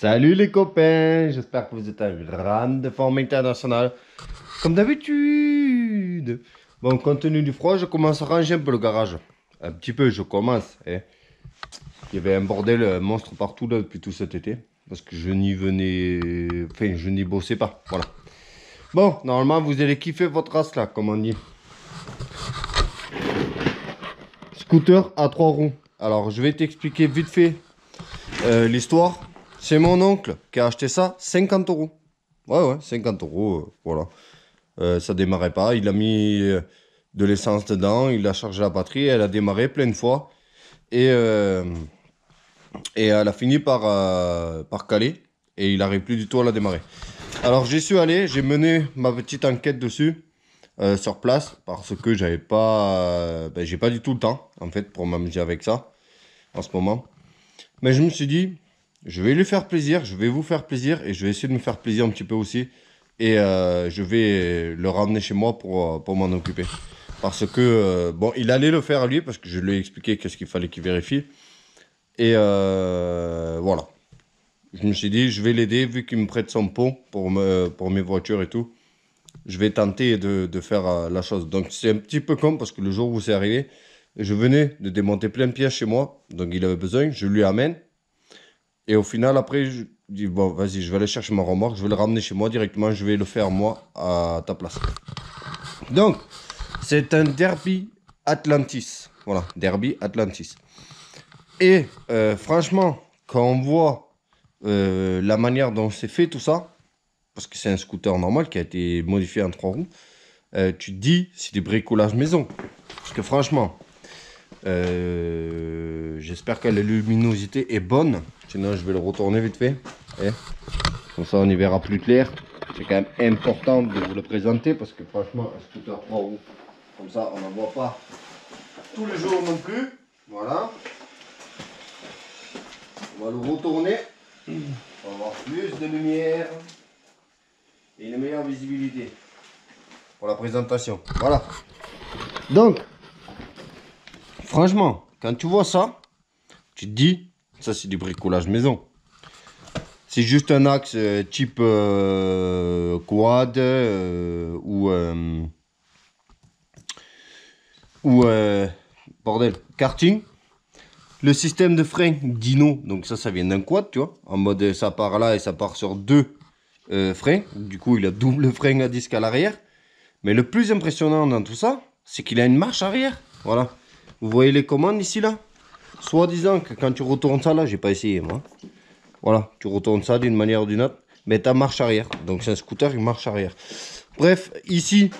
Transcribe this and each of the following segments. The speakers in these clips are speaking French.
Salut les copains, j'espère que vous êtes en grande forme internationale, comme d'habitude. Bon, compte tenu du froid, je commence à ranger un peu le garage. Un petit peu, je commence. Il y avait un bordel monstre partout là depuis tout cet été, parce que je n'y venais... Enfin, je n'y bossais pas, voilà. Bon, normalement, vous allez kiffer votre race là, comme on dit. Scooter à 3 roues. Alors, je vais t'expliquer vite fait l'histoire. C'est mon oncle qui a acheté ça 50 euros. Ouais, 50 euros, voilà. Ça démarrait pas. Il a mis de l'essence dedans, il a chargé la batterie, elle a démarré plein de fois. Et, euh, et elle a fini par caler. Et il n'arrive plus du tout à la démarrer. Alors j'y suis allé, j'ai mené ma petite enquête dessus, sur place, parce que j'avais pas, j'ai pas du tout le temps, en fait, pour m'amuser avec ça, en ce moment. Mais je me suis dit, je vais lui faire plaisir, je vais vous faire plaisir et je vais essayer de me faire plaisir un petit peu aussi. Et je vais le ramener chez moi pour m'en occuper. Parce que, bon, il allait le faire lui parce que je lui ai expliqué qu'est-ce qu'il fallait qu'il vérifie. Et voilà. Je me suis dit, je vais l'aider vu qu'il me prête son pot pour mes voitures et tout. Je vais tenter de faire la chose. Donc c'est un petit peu con parce que le jour où c'est arrivé, je venais de démonter plein de pièces chez moi. Donc il avait besoin, je lui amène. Et au final, après, je dis, bon, vas-y, je vais aller chercher ma remorque, je vais le ramener chez moi directement, je vais le faire moi à ta place. Donc, c'est un Derby Atlantis. Voilà, Derby Atlantis. Et franchement, quand on voit la manière dont c'est fait tout ça, parce que c'est un scooter normal qui a été modifié en 3 roues, tu te dis, c'est du bricolage maison. Parce que franchement, j'espère que la luminosité est bonne. Sinon, je vais le retourner vite fait. Comme ça, on y verra plus clair. C'est quand même important de vous le présenter parce que franchement, un scooter 3 roues, comme ça, on n'en voit pas tous les jours non plus. Voilà. On va le retourner. On va avoir plus de lumière et une meilleure visibilité pour la présentation. Voilà. Donc, franchement, quand tu vois ça, tu te dis, ça c'est du bricolage maison. C'est juste un axe type quad ou bordel, karting. Le système de frein dyno, donc ça vient d'un quad, tu vois. En mode ça part là et ça part sur 2 freins. Du coup, il a double frein à disque à l'arrière. Mais le plus impressionnant dans tout ça, c'est qu'il a une marche arrière. Voilà. Vous voyez les commandes ici là. Soit disant que quand tu retournes ça là, j'ai pas essayé moi. Voilà, tu retournes ça d'une manière ou d'une autre, mais tu as marche arrière. Donc c'est un scooter, il marche arrière. Bref, ici,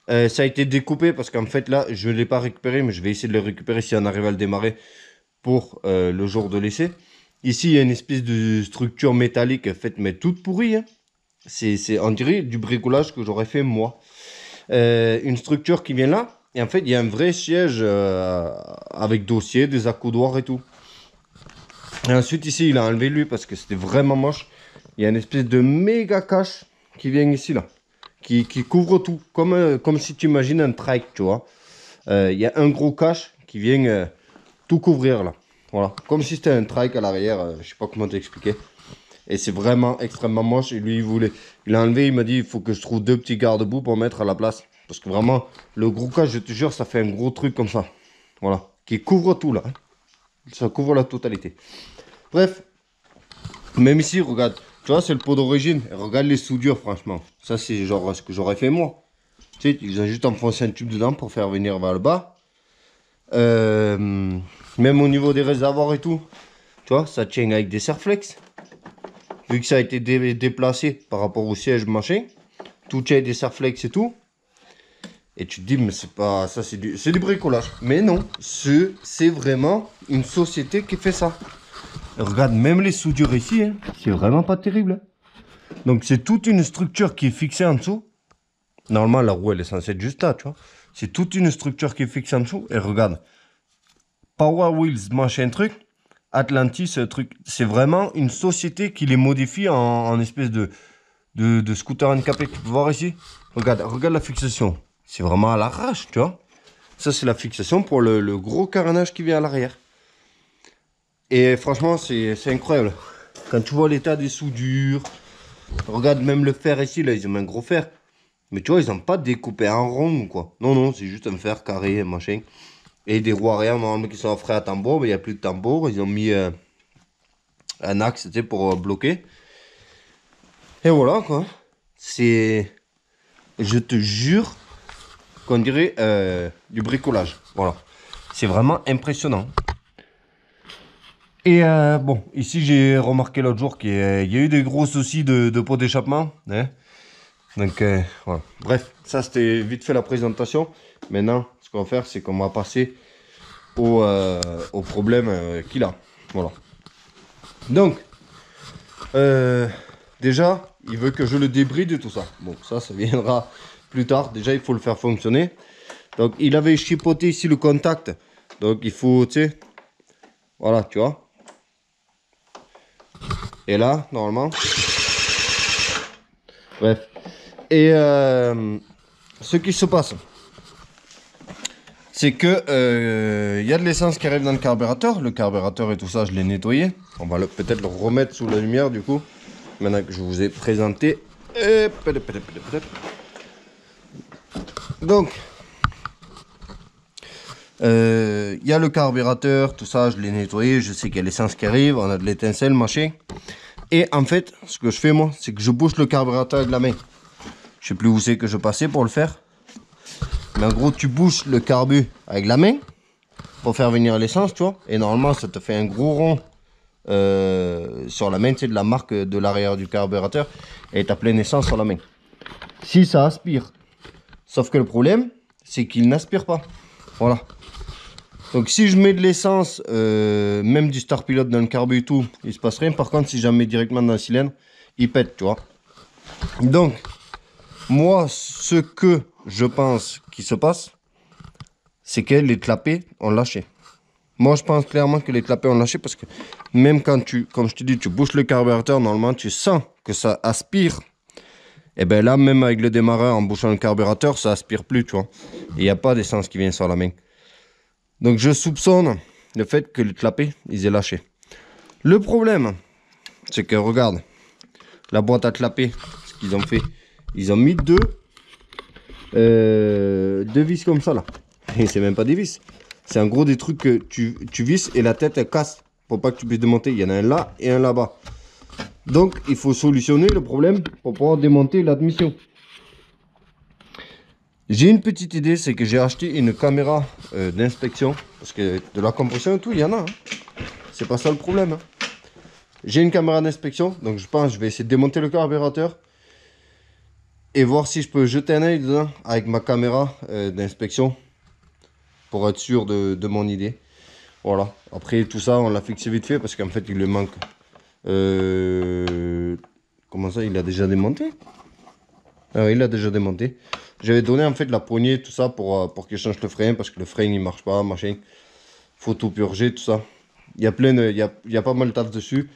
ça a été découpé parce qu'en fait là, je ne l'ai pas récupéré, mais je vais essayer de le récupérer si on arrive à le démarrer pour le jour de l'essai. Ici, il y a une espèce de structure métallique faite, mais toute pourrie. Hein. On dirait du bricolage que j'aurais fait moi. Une structure qui vient là, et en fait, il y a un vrai siège avec dossier, des accoudoirs et tout. Et ensuite ici il a enlevé lui parce que c'était vraiment moche. Il y a une espèce de méga cache qui vient ici là. Qui couvre tout. Comme si tu imagines un trike, tu vois. Il y a un gros cache qui vient tout couvrir là. Voilà. Comme si c'était un trike à l'arrière. Je sais pas comment t'expliquer. Et c'est vraiment extrêmement moche. Et lui il a enlevé, il m'a dit il faut que je trouve 2 petits garde-boue pour mettre à la place. Parce que vraiment le gros cache, je te jure, ça fait un gros truc comme ça. Voilà. Qui couvre tout là. Ça couvre la totalité. Bref, même ici, regarde, tu vois, c'est le pot d'origine. Regarde les soudures, franchement. Ça, c'est genre ce que j'aurais fait moi. Tu sais, ils ont juste enfoncé un tube dedans pour faire venir vers le bas. Même au niveau des réservoirs et tout, tu vois, ça tient avec des serflex. Vu que ça a été déplacé par rapport au siège, machin, tout tient avec des serflex et tout. Et tu te dis, mais c'est pas ça, c'est du bricolage. Mais non, c'est vraiment une société qui fait ça. Regarde, même les soudures ici, hein, c'est vraiment pas terrible. Donc c'est toute une structure qui est fixée en dessous. Normalement, la roue, elle est censée être juste là, tu vois. C'est toute une structure qui est fixée en dessous. Et regarde, Power Wheels, machin truc, Atlantis, truc. C'est vraiment une société qui les modifie en espèce de scooter handicapé. Tu peux voir ici. Regarde la fixation. C'est vraiment à l'arrache, tu vois. Ça, c'est la fixation pour le gros carénage qui vient à l'arrière. Et franchement, c'est incroyable. Quand tu vois l'état des soudures, regarde même le fer ici, là, ils ont un gros fer. Mais tu vois, ils n'ont pas découpé en rond ou quoi. Non, non, c'est juste un fer carré, machin. Et des roues arrière, normalement, qui sont offrés à tambour, mais il n'y a plus de tambour. Ils ont mis un axe, tu sais, pour bloquer. Et voilà, quoi. C'est... Je te jure qu'on dirait du bricolage. Voilà. C'est vraiment impressionnant. Et bon, ici, j'ai remarqué l'autre jour qu'il y a eu des gros soucis de pot d'échappement. Hein. Donc, voilà. Bref, ça, c'était vite fait la présentation. Maintenant, ce qu'on va faire, c'est qu'on va passer au problème qu'il a. Voilà. Donc, déjà, il veut que je le débride et tout ça. Bon, ça viendra plus tard. Déjà, il faut le faire fonctionner. Donc, il avait chipoté ici le contact. Donc, il faut, tu sais, voilà, tu vois. Et là, normalement. Bref. Et ce qui se passe, c'est que y a de l'essence qui arrive dans le carburateur. Le carburateur et tout ça, je l'ai nettoyé. On va peut-être le remettre sous la lumière du coup. Maintenant que je vous ai présenté. Donc, il y a le carburateur, tout ça, je l'ai nettoyé. Je sais qu'il y a l'essence qui arrive. On a de l'étincelle, machin. Et en fait, ce que je fais moi, c'est que je bouche le carburateur avec la main. Je sais plus où c'est que je passais pour le faire. Mais en gros, tu bouches le carbu avec la main pour faire venir l'essence, tu vois. Et normalement, ça te fait un gros rond sur la main, tu sais, de la marque de l'arrière du carburateur. Et tu as pleine essence sur la main. Si ça aspire. Sauf que le problème, c'est qu'il n'aspire pas. Voilà. Donc si je mets de l'essence, même du Star Pilot dans le carbu et tout, il se passe rien. Par contre, si j'en mets directement dans le cylindre, il pète, tu vois. Donc, moi, ce que je pense qui se passe, c'est que les clapets ont lâché. Moi, je pense clairement que les clapets ont lâché parce que même quand tu, comme je te dis, tu bouches le carburateur, normalement, tu sens que ça aspire. Et bien là, même avec le démarreur, en bouchant le carburateur, ça aspire plus, tu vois. Il n'y a pas d'essence qui vient sur la main. Donc, je soupçonne le fait que les clapets, ils aient lâché. Le problème, c'est que, regarde, la boîte à clapets, ce qu'ils ont fait, ils ont mis deux vis comme ça, là. Et c'est même pas des vis. C'est en gros des trucs que tu visses et la tête, elle casse. Pour pas que tu puisses démonter. Il y en a un là et un là-bas. Donc, il faut solutionner le problème pour pouvoir démonter l'admission. J'ai une petite idée, c'est que j'ai acheté une caméra d'inspection. Parce que de la compression et tout, il y en a. Hein. C'est pas ça le problème. Hein. J'ai une caméra d'inspection. Donc, je pense que je vais essayer de démonter le carburateur. Et voir si je peux jeter un œil dedans avec ma caméra d'inspection. Pour être sûr de mon idée. Voilà. Après, tout ça, on l'a fixé vite fait parce qu'en fait, il lui manque. Comment ça, il a déjà démonté? Ah oui, il a déjà démonté. J'avais donné en fait la poignée, tout ça, pour qu'il change le frein parce que le frein il marche pas, machin. Faut tout purger, tout ça. Il y a plein de, il y a pas mal de taf dessus.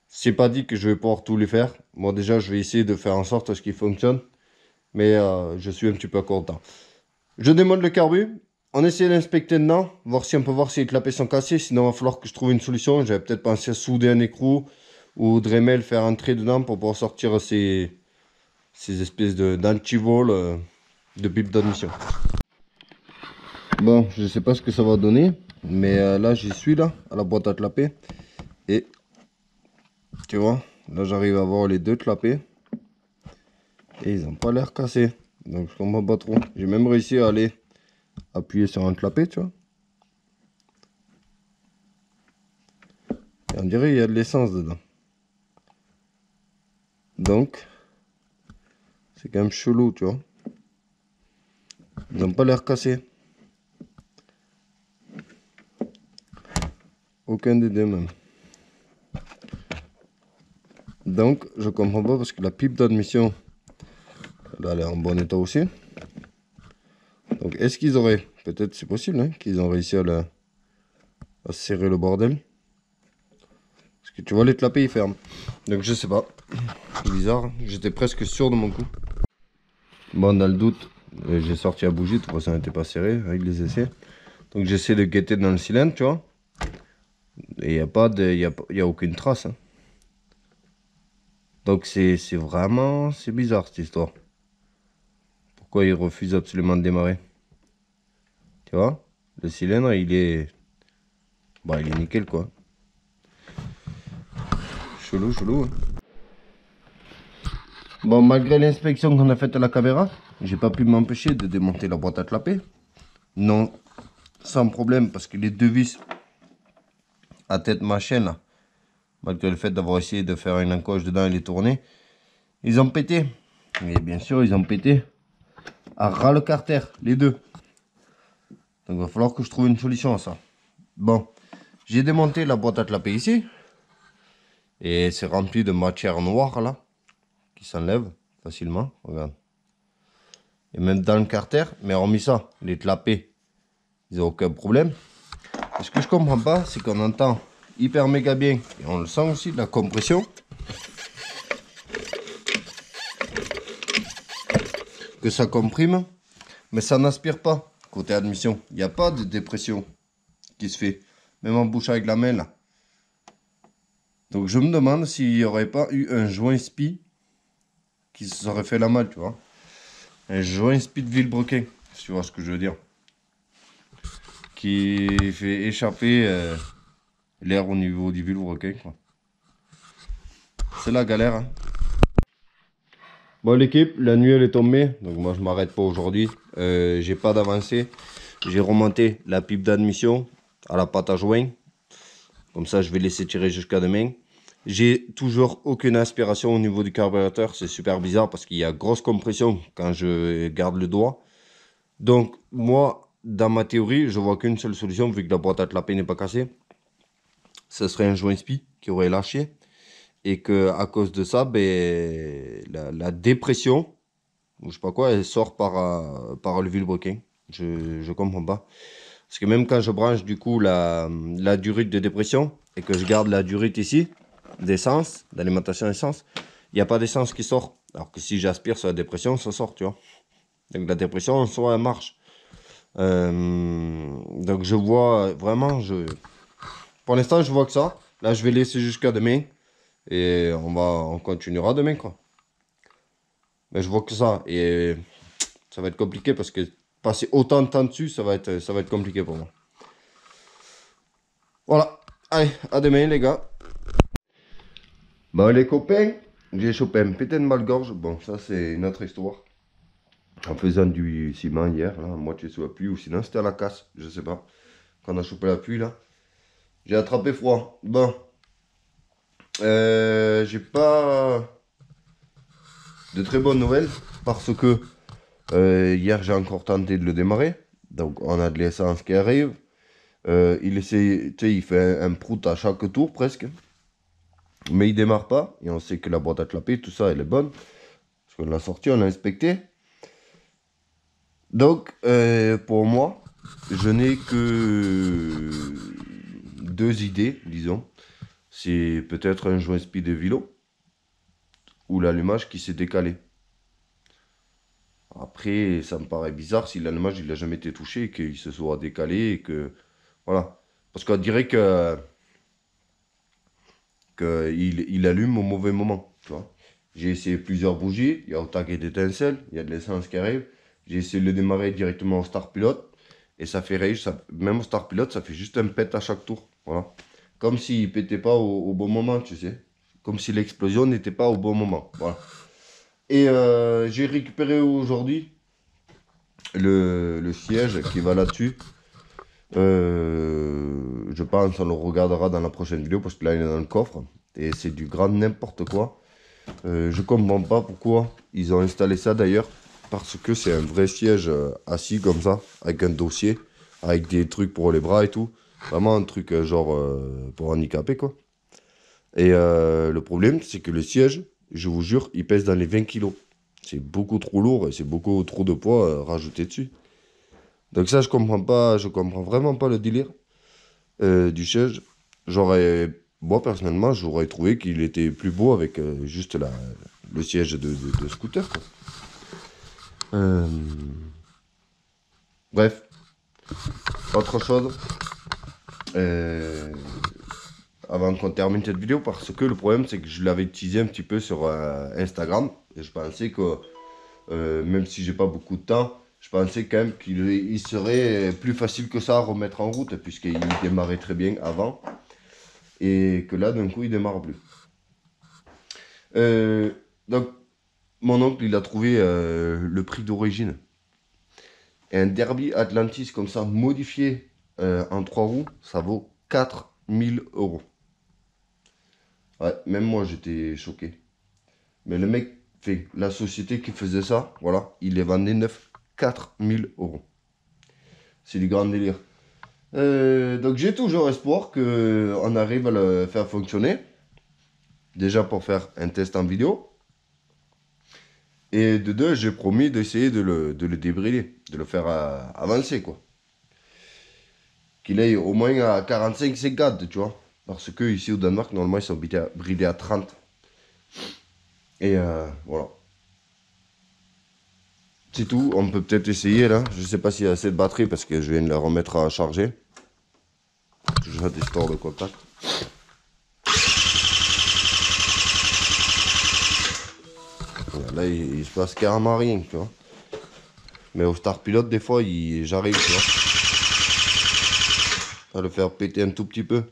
C'est pas dit que je vais pouvoir tout les faire. Moi, déjà, je vais essayer de faire en sorte à ce qu'il fonctionne. Mais je suis un petit peu content. Je démonte le carbu. On essaie d'inspecter dedans, voir si on peut voir si les clapets sont cassés. Sinon, il va falloir que je trouve une solution. J'avais peut-être pensé à souder un écrou ou Dremel faire entrer dedans pour pouvoir sortir ces espèces d'antivol de pipe d'admission. Bon, je sais pas ce que ça va donner, mais là j'y suis là, à la boîte à clapets. Et tu vois, là j'arrive à voir les deux clapets. Et ils n'ont pas l'air cassés. Donc je comprends pas trop. J'ai même réussi à aller appuyer sur un clapet, tu vois. Et on dirait qu'il y a de l'essence dedans. Donc, c'est quand même chelou, tu vois. Ils n'ont pas l'air cassés. Aucun des deux même. Donc, je comprends pas parce que la pipe d'admission, elle est en bon état aussi. Donc, est-ce qu'ils auraient, peut-être c'est possible, hein, qu'ils ont réussi à serrer le bordel. Parce que tu vois, les clapets, ils ferment. Donc, je sais pas. C'est bizarre. J'étais presque sûr de mon coup. Bon, dans le doute, j'ai sorti la bougie. De toute façon, elle n'était pas serrée avec les essais. Donc, j'essaie de guetter dans le cylindre, tu vois. Et il n'y a aucune trace. Hein. Donc c'est vraiment, c'est bizarre cette histoire. Pourquoi il refuse absolument de démarrer? Tu vois? Le cylindre, il est... Bah, il est nickel, quoi. Chelou, chelou. Hein. Bon, malgré l'inspection qu'on a faite à la caméra, j'ai pas pu m'empêcher de démonter la boîte à clapper. Non, sans problème, parce que les deux vis à tête machin, là, malgré le fait d'avoir essayé de faire une encoche dedans et les tourner, ils ont pété. Et bien sûr, ils ont pété à ras le carter, les deux. Donc, il va falloir que je trouve une solution à ça. Bon, j'ai démonté la boîte à clapper ici. Et c'est rempli de matière noire, là, qui s'enlève facilement. Regarde. Et même dans le carter, mais hormis ça, les clapets, ils n'ont aucun problème. Et ce que je comprends pas, c'est qu'on entend hyper méga bien, et on le sent aussi, de la compression. Que ça comprime, mais ça n'aspire pas. Côté admission, il n'y a pas de dépression qui se fait, même en bouche avec la main là. Donc je me demande s'il n'y aurait pas eu un joint spi qui se serait fait la malle, tu vois. Un joint spi de vilebrequin, si tu vois ce que je veux dire. Qui fait échapper l'air au niveau du vilebrequin, quoi. C'est la galère, hein. Bon l'équipe, la nuit elle est tombée, donc moi je m'arrête pas aujourd'hui. J'ai pas d'avancée. J'ai remonté la pipe d'admission à la pâte à joint. Comme ça je vais laisser tirer jusqu'à demain. J'ai toujours aucune aspiration au niveau du carburateur. C'est super bizarre parce qu'il y a grosse compression quand je garde le doigt. Donc moi, dans ma théorie, je vois qu'une seule solution vu que la boîte à clapper n'est pas cassée. Ce serait un joint spi qui aurait lâché. Et que à cause de ça, ben, la dépression, ou je sais pas quoi, elle sort par le vilebrequin. Je comprends pas. Parce que même quand je branche du coup la durite de dépression et que je garde la durite ici, d'essence, d'alimentation essence, il n'y a pas d'essence qui sort. Alors que si j'aspire sur la dépression, ça sort, tu vois. Donc la dépression, en soi, elle marche. Donc je vois vraiment, pour l'instant, je vois que ça. Là, je vais laisser jusqu'à demain. Et on continuera demain, quoi. Mais je vois que ça. Et ça va être compliqué parce que passer autant de temps dessus, ça va être compliqué pour moi. Voilà. Allez, à demain, les gars. Bon, les copains, j'ai chopé un putain de mal-gorge. Bon, ça, c'est une autre histoire. En faisant du ciment hier, là, à moitié sous la pluie, ou sinon c'était à la casse, je sais pas. Quand on a chopé la pluie, là, j'ai attrapé froid. Bon. J'ai pas de très bonnes nouvelles parce que hier j'ai encore tenté de le démarrer. Donc on a de l'essence qui arrive. Il essaie, tu sais, il fait un prout à chaque tour presque. Mais il démarre pas. Et on sait que la boîte à clapper, tout ça, elle est bonne. Parce qu'on l'a sorti, on l'a inspecté. Donc pour moi, je n'ai que deux idées, disons. C'est peut-être un joint speed de vélo. Ou l'allumage qui s'est décalé. Après, ça me paraît bizarre si l'allumage il n'a jamais été touché et qu'il se soit décalé et que. Voilà. Parce qu'on dirait il allume au mauvais moment. Tu vois. J'ai essayé plusieurs bougies, il y a autant d'étincelles, il y a de l'essence qui arrive. J'ai essayé de le démarrer directement au Star Pilot et ça fait rage. Même au Star Pilot, ça fait juste un pet à chaque tour. Voilà. Comme s'il pétait pas au bon moment, tu sais. Comme si l'explosion n'était pas au bon moment. Voilà. Et j'ai récupéré aujourd'hui le siège qui va là-dessus. Je pense qu'on le regardera dans la prochaine vidéo parce que là il est dans le coffre. Et c'est du grand n'importe quoi. Je comprends pas pourquoi ils ont installé ça d'ailleurs. Parce que c'est un vrai siège assis comme ça. Avec un dossier. Avec des trucs pour les bras et tout. Vraiment un truc genre pour handicapé quoi. Et le problème c'est que le siège, je vous jure, il pèse dans les 20 kilos. C'est beaucoup trop lourd et c'est beaucoup trop de poids rajouté dessus. Donc ça, je comprends vraiment pas le délire du siège. Moi personnellement, j'aurais trouvé qu'il était plus beau avec juste le siège de scooter, quoi. Bref, autre chose. avant qu'on termine cette vidéo parce que le problème c'est que je l'avais utilisé un petit peu sur Instagram et je pensais que même si j'ai pas beaucoup de temps, je pensais quand même qu'il serait plus facile que ça à remettre en route puisqu'il démarrait très bien avant et que là d'un coup il démarre plus. Donc mon oncle il a trouvé le prix d'origine. Et un Derby Atlantis comme ça modifié en 3 roues, ça vaut 4000 €. Ouais, même moi j'étais choqué. Mais le mec, la société qui faisait ça, voilà, il les vendait neuf 4000 €. C'est du grand délire. Donc j'ai toujours espoir qu'on arrive à le faire fonctionner. Déjà pour faire un test en vidéo. Et de deux, j'ai promis d'essayer de le débrider, de le faire avancer quoi. Qu'il aille au moins à 45-50, tu vois. Parce que ici au Danemark, normalement, ils sont bridés à 30. Et voilà. C'est tout, on peut peut-être essayer là. Je sais pas s'il y a assez de batterie parce que je viens de la remettre à charger. J'ai des stores de contact. Là, il se passe carrément rien, tu vois. Mais au Star Pilote, des fois, j'arrive, tu vois, à le faire péter un tout petit peu.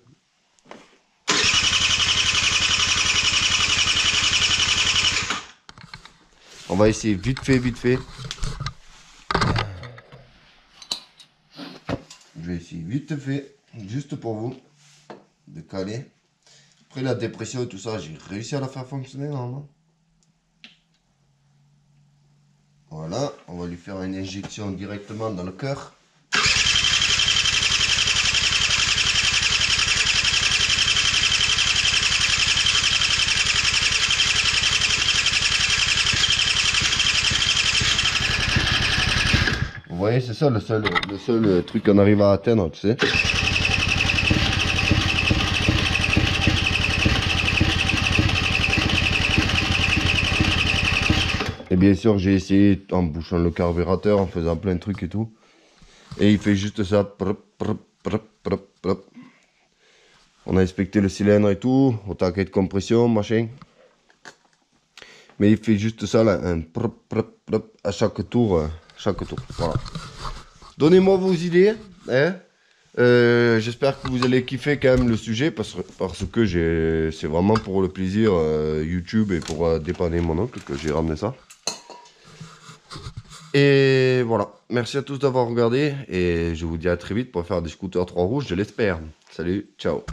On va essayer vite fait, vite fait. Je vais essayer vite fait, juste pour vous, de caler. Après la dépression et tout ça, j'ai réussi à la faire fonctionner normalement. Voilà, on va lui faire une injection directement dans le cœur. Vous voyez, c'est ça le seul truc qu'on arrive à atteindre, tu sais. Et bien sûr, j'ai essayé en bouchant le carburateur, en faisant plein de trucs et tout. Et il fait juste ça. Prop, prop, prop, prop, prop. On a inspecté le cylindre et tout, au taquet de compression, machin. Mais il fait juste ça là, un prop, prop, prop, à chaque tour. Voilà. Donnez-moi vos idées, hein. J'espère que vous allez kiffer quand même le sujet parce que c'est vraiment pour le plaisir YouTube et pour dépanner mon oncle que j'ai ramené ça. Et voilà, merci à tous d'avoir regardé et je vous dis à très vite pour faire des scooters 3 roues, je l'espère. Salut, ciao.